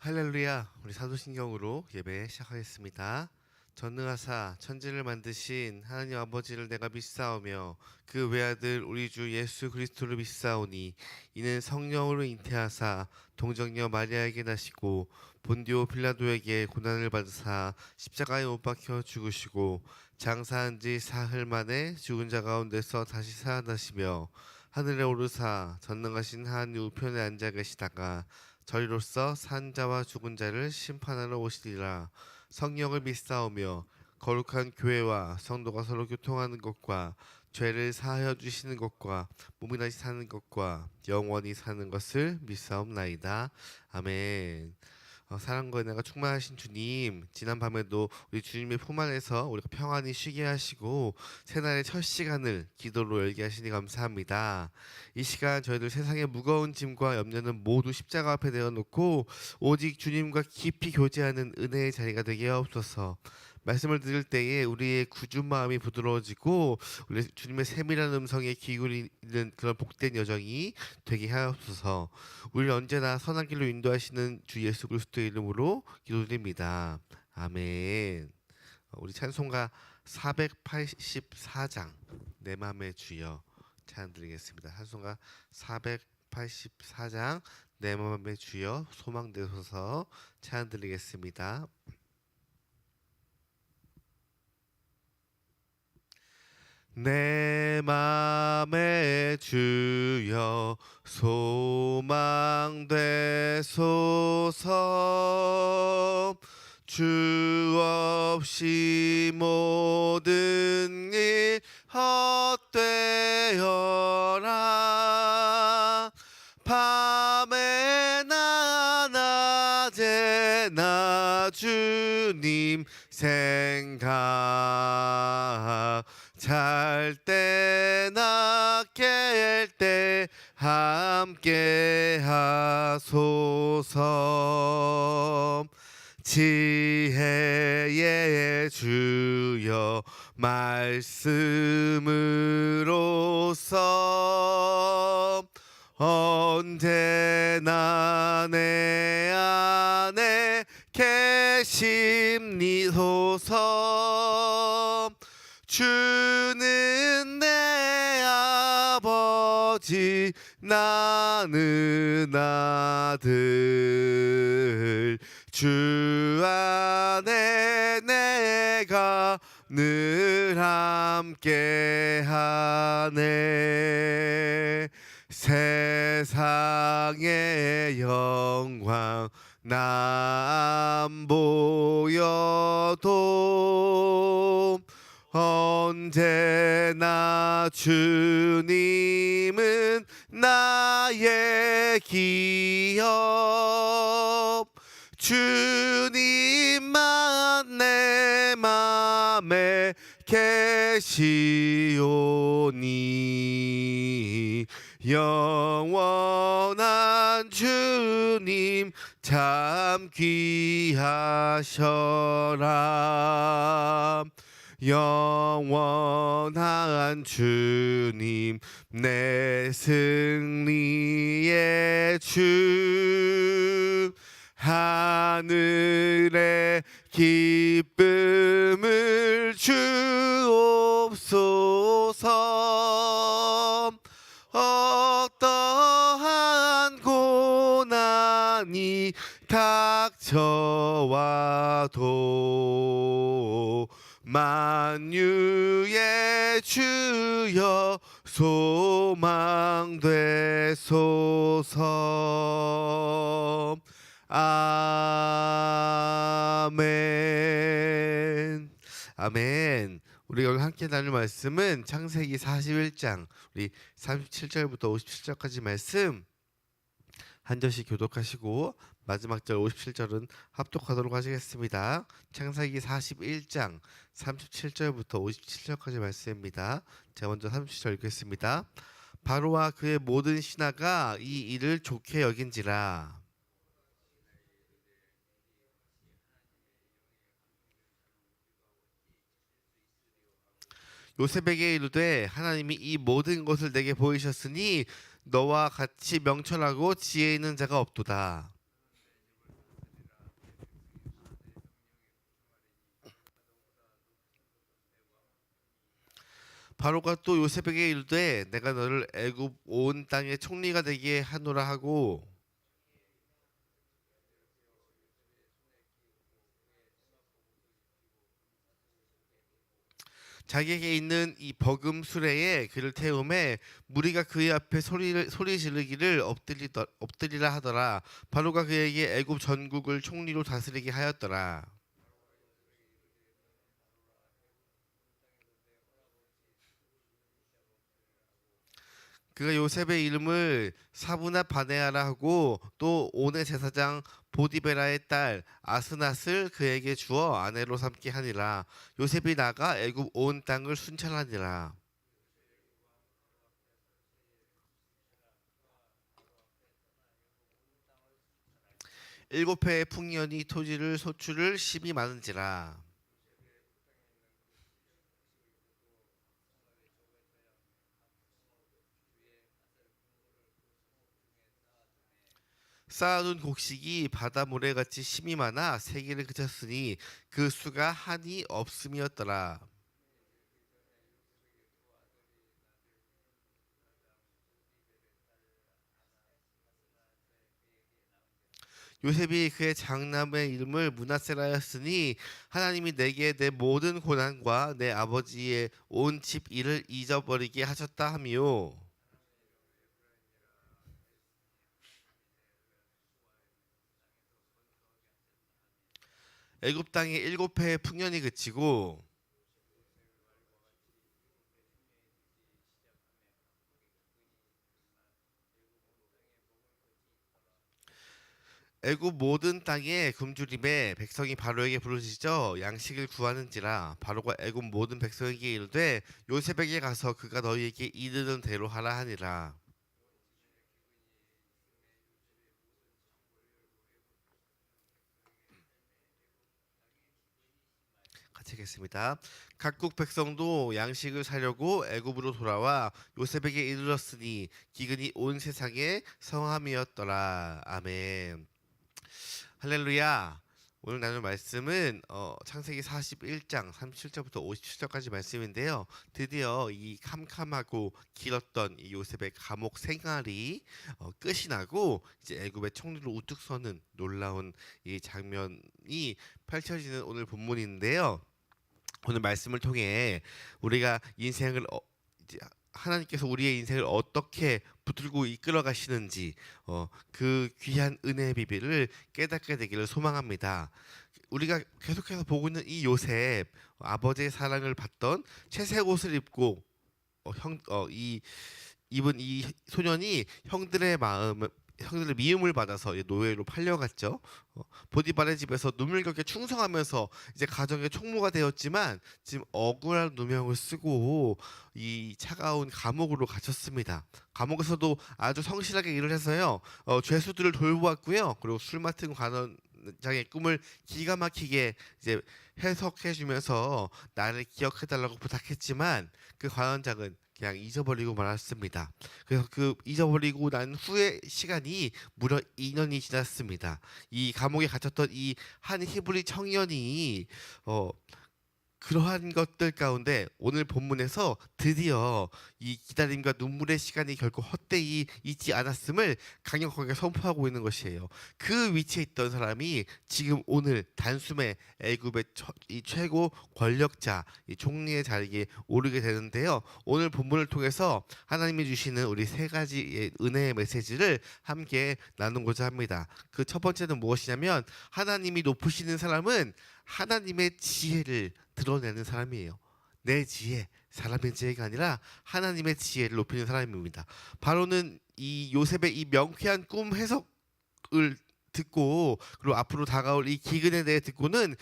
할렐루야. 우리 사도신경으로 예배 시작하겠습니다. 전능하사 천지를 만드신 하나님 아버지를 내가 믿사오며 그 외아들 우리 주 예수 그리스도를 믿사오니 이는 성령으로 잉태하사 동정녀 마리아에게 나시고 본디오 빌라도에게 고난을 받으사 십자가에 못 박혀 죽으시고 장사한 지 사흘 만에 죽은 자 가운데서 다시 살아나시며 하늘에 오르사 전능하신 하나님 우편에 앉아 계시다가 저리로서 산 자와 죽은 자를 심판하러 오시리라. 성령을 믿사오며 거룩한 교회와 성도가 서로 교통하는 것과 죄를 사하여 주시는 것과 몸이 다시 사는 것과 영원히 사는 것을 믿사옵나이다. 아멘. 사랑과 은혜가 충만하신 주님, 지난 밤에도 우리 주님의 품 안에서 우리가 평안히 쉬게 하시고 새날의 첫 시간을 기도로 열게 하시니 감사합니다. 이 시간 저희들 세상의 무거운 짐과 염려는 모두 십자가 앞에 내어놓고 오직 주님과 깊이 교제하는 은혜의 자리가 되게 하옵소서. 말씀을 들을 때에 우리의 굳은 마음이 부드러워지고 우리 주님의 세밀한 음성에 귀 기울이는 그런 복된 여정이 되게 하옵소서. 우리를 언제나 선한 길로 인도하시는 주 예수 그리스도의 이름으로 기도드립니다. 아멘. 우리 찬송가 484장 내 맘의 주여 찬양 드리겠습니다. 찬송가 484장 내 맘의 주여 소망되소서 찬양 드리겠습니다. 내 맘의 주여 소망되소서. 주 없이 모든 일 헛되어라. 밤에나 낮에나 주님 생각, 잘 때나 깰 때 함께 하소서. 지혜의 주여 말씀으로써 언제나 내 안에 계심니소서. 주는 내 아버지 나는 아들. 주 안에 내가 늘 함께하네. 세상의 영광 나 안 보여도 언제나 주님은 나의 기업. 주님만 내 맘에 계시오니 영원한 주님 참 귀하셔라. 영원한 주님 내 승리의 주. 하늘의 기쁨을 주옵소서. 어떠한 고난이 닥쳐와도 만유의 주여 소망되소서. 아멘. 아멘. 우리 오늘 함께 나눌 말씀은 창세기 41장 우리 37절부터 57절까지 말씀 한 절씩 교독하시고 마지막 절 57절은 합독하도록 하시겠습니다. 창세기 41장 37절부터 57절까지 말씀입니다. 제가 먼저 37절 읽겠습니다. 바로와 그의 모든 신하가 이 일을 좋게 여긴지라. 요셉에게 이르되 하나님이 이 모든 것을 내게 보이셨으니 너와 같이 명철하고 지혜 있는 자가 없도다. 바로가 또 요셉에게 이르되 내가 너를 애굽 온 땅의 총리가 되게 하노라 하고 자기에게 있는 이 버금 수레에 그를 태움에 무리가 그의 앞에 소리 지르기를 엎드리라 하더라. 바로가 그에게 애굽 전국을 총리로 다스리게 하였더라. 그가 요셉의 이름을 사브나 바네아라 하고 또 온의 제사장 보디베라의 딸 아스낫을 그에게 주어 아내로 삼게 하니라. 요셉이 나가 애굽 온 땅을 순찰하니라. 일곱 해의 풍년이 토지를 소출을 심히 많은지라. 쌓아둔 곡식이 바다 모래같이 심이 많아 세기를 그쳤으니 그 수가 한이 없음이었더라. 요셉이 그의 장남의 이름을 므낫세라 하였으니 하나님이 내게 내 모든 고난과 내 아버지의 온 집 일을 잊어버리게 하셨다 하미요. 애굽 땅에 일곱 해의 풍년이 그치고 애굽 모든 땅에 굶주림에 백성이 바로에게 부르짖어 양식을 구하는지라. 바로가 애굽 모든 백성에게 이르되 요셉에게 가서 그가 너희에게 이르는 대로 하라 하니라. 같이 읽겠습니다. 각국 백성도 양식을 사려고 애굽으로 돌아와 요셉에게 이르렀으니 기근이 온 세상에 성함이었더라. 아멘. 할렐루야. 오늘 나눌 말씀은 창세기 41장 37절부터 57절까지 말씀인데요. 드디어 이 캄캄하고 길었던 이 요셉의 감옥 생활이 끝이 나고 이제 애굽의 총리로 우뚝 서는 놀라운 이 장면이 펼쳐지는 오늘 본문인데요. 오늘 말씀을 통해 우리가 인생을 이제 하나님께서 우리의 인생을 어떻게 붙들고 이끌어 가시는지 그 귀한 은혜의 비밀을 깨닫게 되기를 소망합니다. 우리가 계속해서 보고 있는 이 요셉 아버지의 사랑을 받던 채색 옷을 입고 이 입은 이 소년이 형들의 미움을 받아서 노예로 팔려갔죠. 보디발의 집에서 누물격에 충성하면서 이제 가정의 총무가 되었지만 지금 억울한 누명을 쓰고 이 차가운 감옥으로 갇혔습니다. 감옥에서도 아주 성실하게 일을 해서요. 죄수들을 돌보았고요. 그리고 술 맡은 관원장의 꿈을 기가 막히게 이제 해석해주면서 나를 기억해달라고 부탁했지만 그 관원장은 그냥 잊어버리고 말았습니다. 그래서 그 잊어버리고 난 후의 시간이 무려 2년이 지났습니다. 이 감옥에 갇혔던 이 한 히브리 청년이 어, 그러한 것들 가운데 오늘 본문에서 드디어 이 기다림과 눈물의 시간이 결코 헛되이 있지 않았음을 강력하게 선포하고 있는 것이에요. 그 위치에 있던 사람이 지금 오늘 단숨에 애굽의 이 최고 권력자, 이 총리의 자리에 오르게 되는데요. 오늘 본문을 통해서 하나님이 주시는 우리 세 가지의 은혜의 메시지를 함께 나누고자 합니다. 그 첫 번째는 무엇이냐면 하나님이 높으시는 사람은 하나님의 지혜를 드러내는 사람이에요. 내 지혜, 사람의 지혜가 아니라 하나님의 지혜를 높이는 사람입니다. 바로는 이 요셉의 이 명쾌한 꿈 해석을 듣고 그리고 앞으로 다가올 이 기근에 대해 듣고는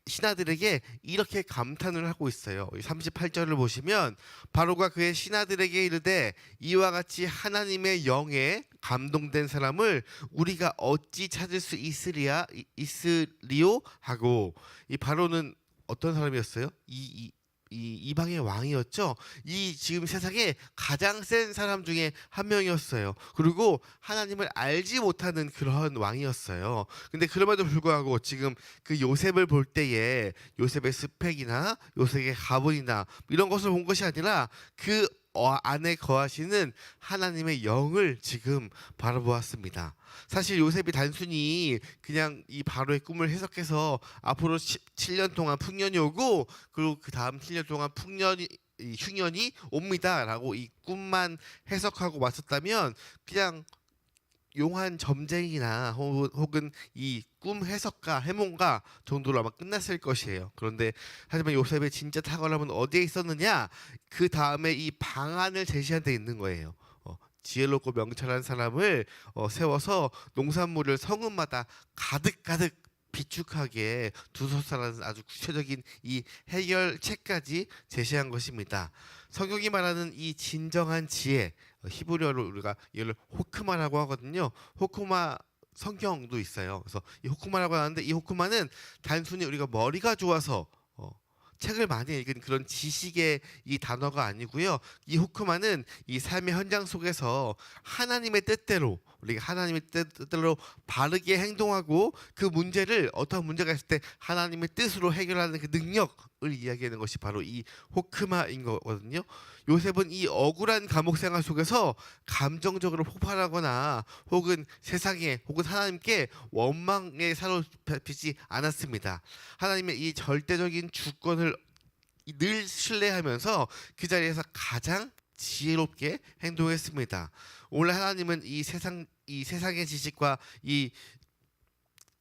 신하들에게 이렇게 감탄을 하고 있어요. 38절을 보시면 바로가 그의 신하들에게 이르되 이와 같이 하나님의 영에 감동된 사람을 우리가 어찌 찾을 수 있으리요 하고 이 바로는 어떤 사람이었어요? 이 이방의 왕이었죠. 이 지금 세상에 가장 센 사람 중에 한 명이었어요. 그리고 하나님을 알지 못하는 그런 왕이었어요. 근데 그럼에도 불구하고 지금 그 요셉을 볼 때에 요셉의 스펙이나 요셉의 가문이나 이런 것을 본 것이 아니라 그 안에 거하시는 하나님의 영을 지금 바라보았습니다. 사실 요셉이 단순히 그냥 이 바로의 꿈을 해석해서 앞으로 7년 동안 풍년이 오고 그리고 그 다음 7년 동안 이 흉년이 옵니다라고 이 꿈만 해석하고 왔었다면 그냥 용한 점쟁이나 혹은 이 꿈 해석가 해몽가 정도로 아마 끝났을 것이에요. 그런데 하지만 요셉의 진짜 탁월함은 어디에 있었느냐? 그 다음에 이 방안을 제시한 데 있는 거예요. 지혜롭고 명철한 사람을 세워서 농산물을 성읍마다 가득가득 비축하게 두서서라는 아주 구체적인 이 해결책까지 제시한 것입니다. 성경이 말하는 이 진정한 지혜, 히브리어로 우리가 이걸 호크마라고 하거든요. 호크마 성경도 있어요. 그래서 이 호크마라고 하는데 이 호크마는 단순히 우리가 머리가 좋아서 책을 많이 읽은 그런 지식의 이 단어가 아니고요. 이 호크마는 이 삶의 현장 속에서 하나님의 뜻대로 우리가 하나님의 뜻대로 바르게 행동하고 그 문제를 어떤 문제가 있을 때 하나님의 뜻으로 해결하는 그 능력을 이야기하는 것이 바로 이 호크마인 거거든요. 요셉은 이 억울한 감옥 생활 속에서 감정적으로 폭발하거나 혹은 세상에 혹은 하나님께 원망에 사로잡히지 않았습니다. 하나님의 이 절대적인 주권을 늘 신뢰하면서 그 자리에서 가장 지혜롭게 행동했습니다. 오늘 하나님은 이 세상의 지식과 이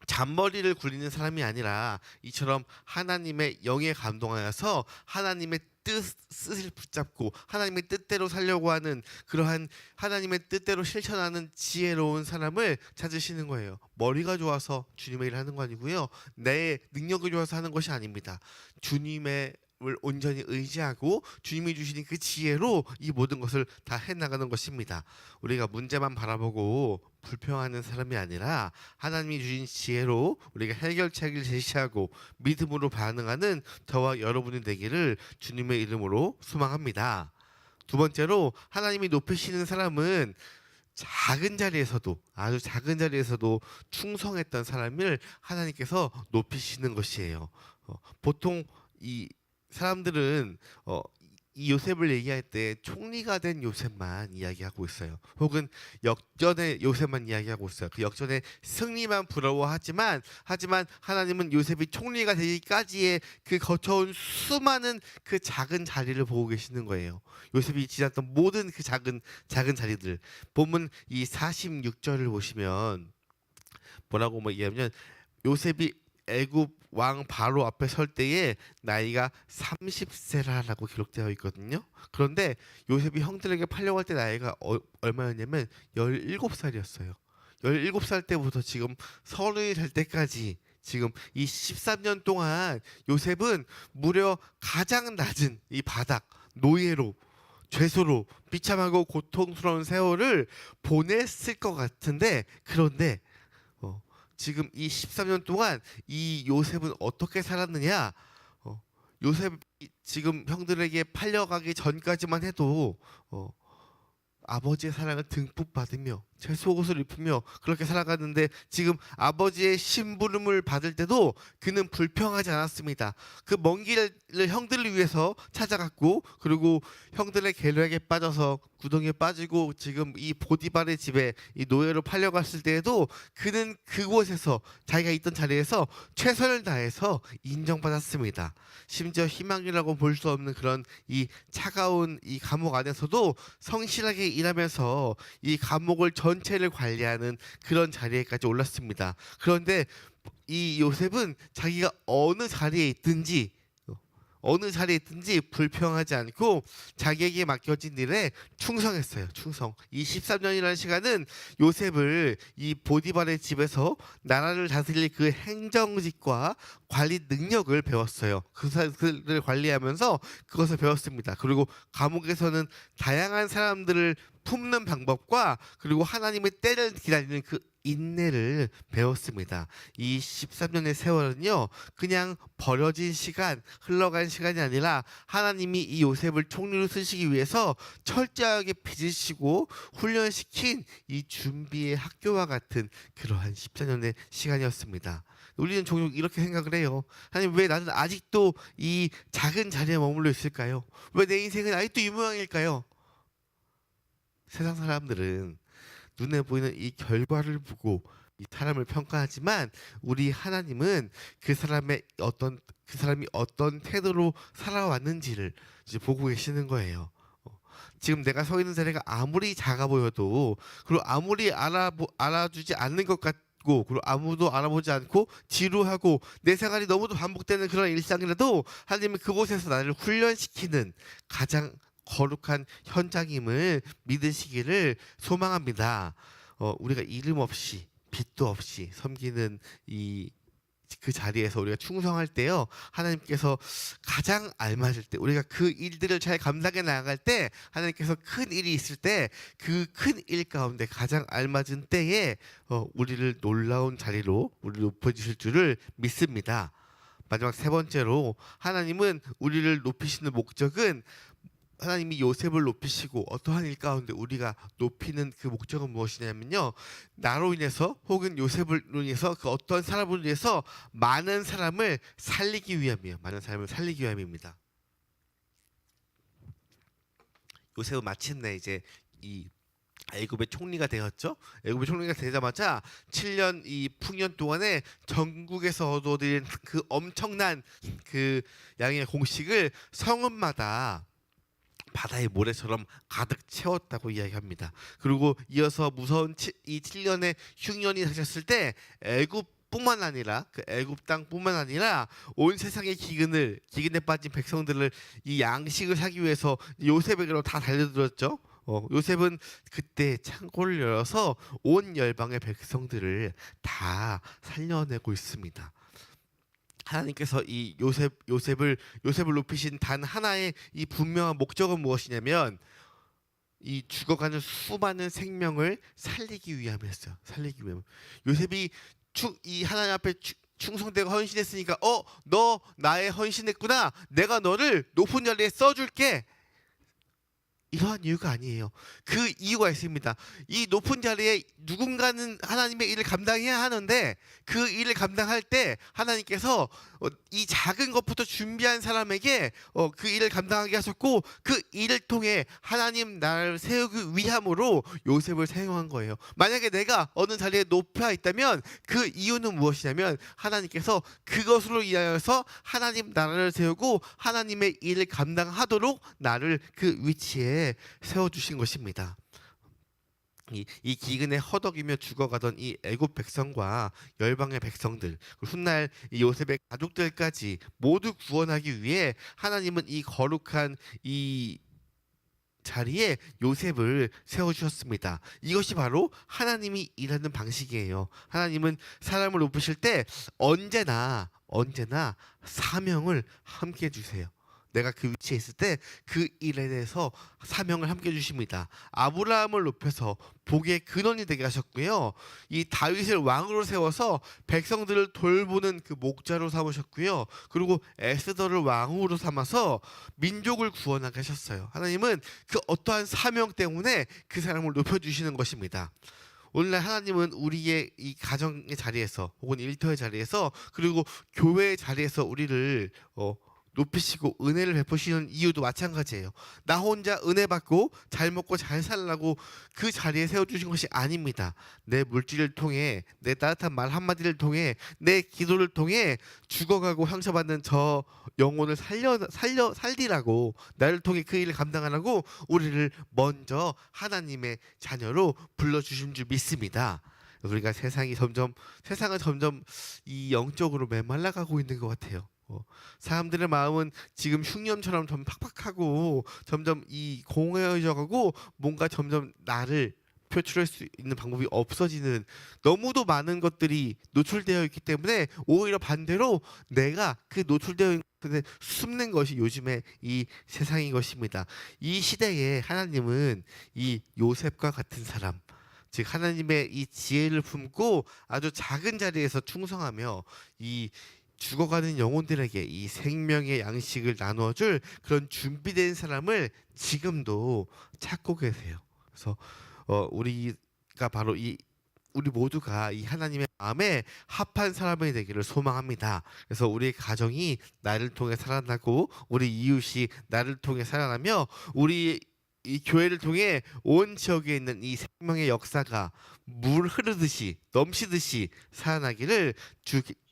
잔머리를 굴리는 사람이 아니라 이처럼 하나님의 영에 감동하여서 하나님의 뜻을 붙잡고 하나님의 뜻대로 살려고 하는 그러한 하나님의 뜻대로 실천하는 지혜로운 사람을 찾으시는 거예요. 머리가 좋아서 주님의 일을 하는 거 아니고요. 내 능력이 좋아서 하는 것이 아닙니다. 주님의 을 온전히 의지하고 주님이 주시는 그 지혜로 이 모든 것을 다 해나가는 것입니다. 우리가 문제만 바라보고 불평하는 사람이 아니라 하나님이 주신 지혜로 우리가 해결책을 제시하고 믿음으로 반응하는 저와 여러분이 되기를 주님의 이름으로 소망합니다. 두 번째로 하나님이 높이시는 사람은 작은 자리에서도 아주 작은 자리에서도 충성했던 사람을 하나님께서 높이시는 것이에요. 보통 이 사람들은 이 요셉을 얘기할 때 총리가 된 요셉만 이야기하고 있어요. 혹은 역전의 요셉만 이야기하고 있어요. 그 역전의 승리만 부러워하지만 하나님은 요셉이 총리가 되기까지의 그 거쳐온 수많은 그 작은 자리를 보고 계시는 거예요. 요셉이 지났던 모든 그 작은 자리들. 본문 이 46절을 보시면 뭐라고 얘기하면 요셉이 애굽 왕 바로 앞에 설 때에 나이가 30세라라고 기록되어 있거든요. 그런데 요셉이 형들에게 팔려갈 때 나이가 얼마였냐면 17살이었어요. 17살 때부터 지금 30이 될 때까지 지금 이 13년 동안 요셉은 무려 가장 낮은 이 바닥 노예로 죄수로 비참하고 고통스러운 세월을 보냈을 것 같은데 그런데 지금 이 13년 동안 이 요셉은 어떻게 살았느냐? 요셉이 지금 형들에게 팔려가기 전까지만 해도 아버지의 사랑을 듬뿍 받으며 제 속옷을 입으며 그렇게 살아갔는데 지금 아버지의 심부름을 받을 때도 그는 불평하지 않았습니다. 그 먼 길을 형들을 위해서 찾아갔고 그리고 형들의 계략에 빠져서 구덩이에 빠지고 지금 이 보디발의 집에 이 노예로 팔려갔을 때에도 그는 그곳에서 자기가 있던 자리에서 최선을 다해서 인정받았습니다. 심지어 희망이라고 볼 수 없는 그런 이 차가운 이 감옥 안에서도 성실하게 일하면서 이 감옥을 전체를 관리하는 그런 자리에까지 올랐습니다. 그런데 이 요셉은 자기가 어느 자리에 있든지 불평하지 않고 자기에게 맡겨진 일에 충성했어요. 충성. 이 13년이라는 시간은 요셉을 이 보디발의 집에서 나라를 다스릴 그 행정직과 관리 능력을 배웠어요. 그들을 관리하면서 그것을 배웠습니다. 그리고 감옥에서는 다양한 사람들을 품는 방법과 그리고 하나님의 때를 기다리는 그 인내를 배웠습니다. 이 13년의 세월은요, 그냥 버려진 시간, 흘러간 시간이 아니라 하나님이 이 요셉을 총리로 쓰시기 위해서 철저하게 빚으시고 훈련시킨 이 준비의 학교와 같은 그러한 14년의 시간이었습니다. 우리는 종종 이렇게 생각을 해요. 하나님, 왜 나는 아직도 이 작은 자리에 머물러 있을까요? 왜 내 인생은 아직도 이 모양일까요? 세상 사람들은 눈에 보이는 이 결과를 보고 이 사람을 평가하지만 우리 하나님은 그 사람이 어떤 태도로 살아왔는지를 이제 보고 계시는 거예요. 지금 내가 서 있는 자리가 아무리 작아 보여도, 그리고 아무리 알아주지 않는 것 같고, 그리고 아무도 알아보지 않고 지루하고 내 생활이 너무도 반복되는 그런 일상이라도 하나님은 그곳에서 나를 훈련시키는 가장 거룩한 현장임을 믿으시기를 소망합니다. 우리가 이름 없이 빛도 없이 섬기는 그 자리에서 우리가 충성할 때요, 하나님께서 가장 알맞을 때, 우리가 그 일들을 잘 감당해 나갈 때, 하나님께서 큰 일이 있을 때 그 큰 일 가운데 가장 알맞은 때에 우리를 놀라운 자리로 우리를 높여주실 줄을 믿습니다. 마지막 세 번째로, 하나님은 우리를 높이시는 목적은, 하나님이 요셉을 높이시고 어떠한 일 가운데 우리가 높이는 그 목적은 무엇이냐면요, 나로 인해서 혹은 요셉으로 인해서 그 어떤 사람으로 인해서 많은 사람을 살리기 위함이에요. 많은 사람을 살리기 위함입니다. 요셉은 마침내 이제 이 애굽의 총리가 되었죠. 애굽의 총리가 되자마자 7년 이 풍년 동안에 전국에서 얻어들인 그 엄청난 그 양의 공식을 성읍마다 바다의 모래처럼 가득 채웠다고 이야기합니다. 그리고 이어서 무서운 이 7년의 흉년이 닥쳤을 때 애굽뿐만 아니라, 그 애굽 땅뿐만 아니라 온 세상의 기근에 빠진 백성들을 이 양식을 사기 위해서 요셉에게로 다 달려들었죠. 요셉은 그때 창고를 열어서 온 열방의 백성들을 다 살려내고 있습니다. 하나님께서 이 요셉을 높이신 단 하나의 이 분명한 목적은 무엇이냐면, 이 죽어가는 수많은 생명을 살리기 위함이었어요. 살리기 위함. 요셉이 이 하나님 앞에 충성되고 헌신했으니까, 너 나의 헌신했구나, 내가 너를 높은 자리에 써줄게, 이러한 이유가 아니에요. 그 이유가 있습니다. 이 높은 자리에 누군가는 하나님의 일을 감당해야 하는데, 그 일을 감당할 때 하나님께서 이 작은 것부터 준비한 사람에게 그 일을 감당하게 하셨고, 그 일을 통해 하나님 나라를 세우기 위함으로 요셉을 사용한 거예요. 만약에 내가 어느 자리에 높아 있다면 그 이유는 무엇이냐면, 하나님께서 그것으로 인하여서 하나님 나라를 세우고 하나님의 일을 감당하도록 나를 그 위치에 세워주신 것입니다. 이 기근에 허덕이며 죽어가던 이 애굽 백성과 열방의 백성들, 훗날 이 요셉의 가족들까지 모두 구원하기 위해 하나님은 이 거룩한 이 자리에 요셉을 세워주셨습니다. 이것이 바로 하나님이 일하는 방식이에요. 하나님은 사람을 높이실 때 언제나 사명을 함께 주세요. 내가 그 위치에 있을 때 그 일에 대해서 사명을 함께 주십니다. 아브라함을 높여서 복의 근원이 되게 하셨고요. 이 다윗을 왕으로 세워서 백성들을 돌보는 그 목자로 삼으셨고요. 그리고 에스더를 왕후로 삼아서 민족을 구원하게 하셨어요. 하나님은 그 어떠한 사명 때문에 그 사람을 높여주시는 것입니다. 오늘날 하나님은 우리의 이 가정의 자리에서, 혹은 일터의 자리에서, 그리고 교회의 자리에서 우리를 높이시고 은혜를 베푸시는 이유도 마찬가지예요. 나 혼자 은혜 받고 잘 먹고 잘 살라고 그 자리에 세워주신 것이 아닙니다. 내 물질을 통해, 내 따뜻한 말 한마디를 통해, 내 기도를 통해 죽어가고 상처받는 저 영혼을 살리라고, 나를 통해 그 일을 감당하라고 우리를 먼저 하나님의 자녀로 불러주신 줄 믿습니다. 우리가 세상은 점점 이 영적으로 메말라가고 있는 것 같아요. 사람들의 마음은 지금 흉년처럼 좀 팍팍하고 점점 이 공허해져가고, 뭔가 점점 나를 표출할 수 있는 방법이 없어지는, 너무도 많은 것들이 노출되어 있기 때문에 오히려 반대로 내가 그 노출되어 있는 것에 숨는 것이 요즘의 이 세상인 것입니다. 이 시대에 하나님은 이 요셉과 같은 사람, 즉 하나님의 이 지혜를 품고 아주 작은 자리에서 충성하며 이 죽어가는 영혼들에게 이 생명의 양식을 나누어줄 그런 준비된 사람을 지금도 찾고 계세요. 그래서 우리가 바로 이 우리 모두가 이 하나님의 마음에 합한 사람이 되기를 소망합니다. 그래서 우리의 가정이 나를 통해 살아나고 우리 이웃이 나를 통해 살아나며 우리 이 교회를 통해 온 지역에 있는 이 생명의 역사가 물 흐르듯이 넘치듯이 살아나기를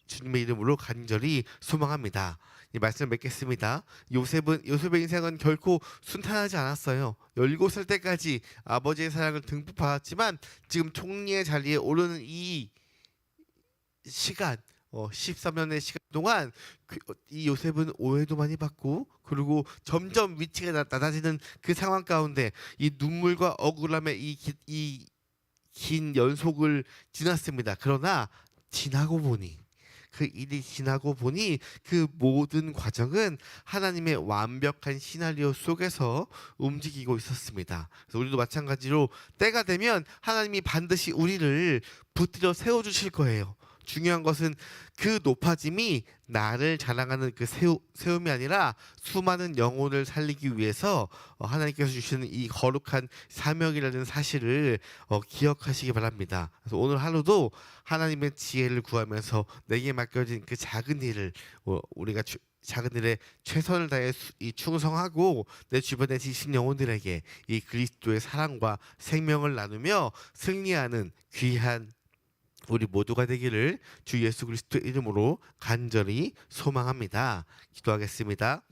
주님의 이름으로 간절히 소망합니다. 이 말씀을 맺겠습니다. 요셉의 인생은 결코 순탄하지 않았어요. 17살 때까지 아버지의 사랑을 듬뿍 받았지만 지금 총리의 자리에 오르는 이 시간, 13년의 시간 동안 이 요셉은 오해도 많이 받고 그리고 점점 위치가 낮아지는 그 상황 가운데 이 눈물과 억울함의 이 긴 연속을 지났습니다. 그러나 그 일이 지나고 보니 그 모든 과정은 하나님의 완벽한 시나리오 속에서 움직이고 있었습니다. 그래서 우리도 마찬가지로 때가 되면 하나님이 반드시 우리를 붙들어 세워주실 거예요. 중요한 것은 그 높아짐이 나를 자랑하는 그 세움이 아니라 수많은 영혼을 살리기 위해서 하나님께서 주시는 이 거룩한 사명이라는 사실을 기억하시기 바랍니다. 그래서 오늘 하루도 하나님의 지혜를 구하면서 내게 맡겨진 그 작은 일을 우리가 작은 일에 최선을 다해 충성하고 내 주변에 지신 영혼들에게 이 그리스도의 사랑과 생명을 나누며 승리하는 귀한 우리 모두가 되기를 주 예수 그리스도 이름으로 간절히 소망합니다. 기도하겠습니다.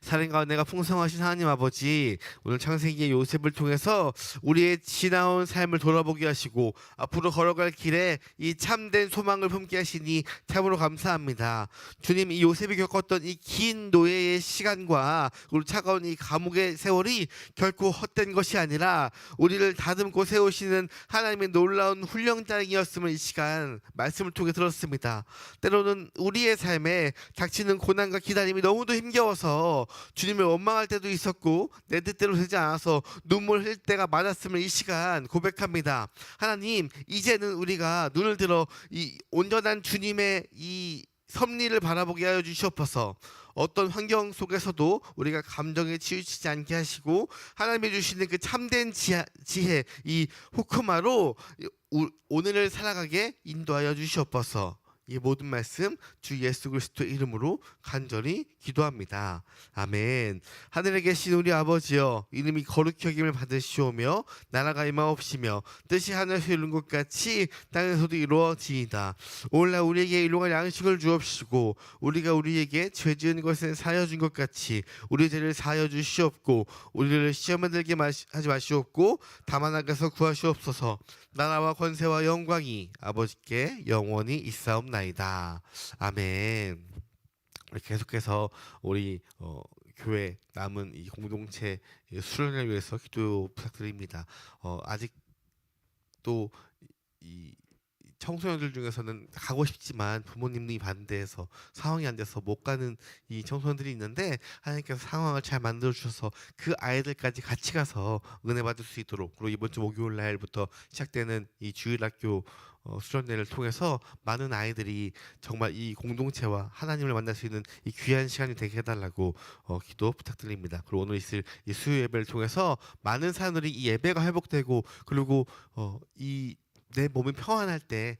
살인과 은혜가 풍성하신 하나님 아버지, 오늘 창세기의 요셉을 통해서 우리의 지나온 삶을 돌아보게 하시고 앞으로 걸어갈 길에 이 참된 소망을 품게 하시니 참으로 감사합니다. 주님, 이 요셉이 겪었던 이 긴 노예의 시간과 그리고 차가운 이 감옥의 세월이 결코 헛된 것이 아니라 우리를 다듬고 세우시는 하나님의 놀라운 훈련장이었음을 이 시간 말씀을 통해 들었습니다. 때로는 우리의 삶에 닥치는 고난과 기다림이 너무도 힘겨워서 주님을 원망할 때도 있었고 내 뜻대로 되지 않아서 눈물 흘릴 때가 많았음을 이 시간 고백합니다. 하나님, 이제는 우리가 눈을 들어 이 온전한 주님의 이 섭리를 바라보게 하여 주시옵소서. 어떤 환경 속에서도 우리가 감정에 치우치지 않게 하시고 하나님이 주시는 그 참된 지혜 이 호크마로 오늘을 살아가게 인도하여 주시옵소서. 이 모든 말씀 주 예수 그리스도 이름으로 간절히 기도합니다. 아멘. 하늘에 계신 우리 아버지여, 이름이 거룩히 여김을 받으시오며 나라가 임하옵시며 뜻이 하늘에서 이룬 것 같이 땅에서도 이루어지이다. 오늘날 우리에게 일용할 양식을 주옵시고 우리가 우리에게 죄 지은 것을 사하여 준 것 같이 우리 죄를 사하여 주시옵고 우리를 시험에 들게 하지 마시옵고 다만 악에서 구하시옵소서. 나라와 권세와 영광이 아버지께 영원히 있사옵나이다. 아멘. 계속해서 우리 교회 남은 이 공동체 수련을 위해서 기도 부탁드립니다. 아직도 이 청소년들 중에서는 가고 싶지만 부모님이 반대해서 상황이 안 돼서 못 가는 이 청소년들이 있는데 하나님께서 상황을 잘 만들어 주셔서 그 아이들까지 같이 가서 은혜 받을 수 있도록, 그리고 이번 주 목요일 날부터 시작되는 이 주일학교 수련회를 통해서 많은 아이들이 정말 이 공동체와 하나님을 만날 수 있는 이 귀한 시간이 되게 해달라고 기도 부탁드립니다. 그리고 오늘 있을 이 수요 예배를 통해서 많은 사람들이 이 예배가 회복되고 그리고 이 내 몸이 평안할 때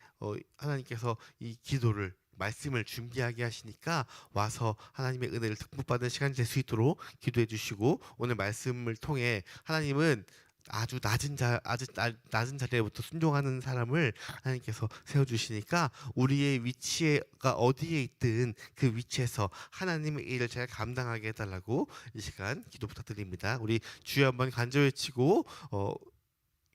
하나님께서 이 기도를 말씀을 준비하게 하시니까 와서 하나님의 은혜를 듬뿍 받는 시간이 될 수 있도록 기도해 주시고, 오늘 말씀을 통해 하나님은 아주 낮은 자리에부터 순종하는 사람을 하나님께서 세워주시니까 우리의 위치가 어디에 있든 그 위치에서 하나님의 일을 잘 감당하게 해달라고 이 시간 기도 부탁드립니다. 우리 주여 한번 간절히 외치고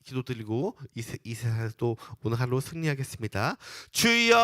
기도드리고 이 세상에서 또 오늘 하루 승리하겠습니다. 주여!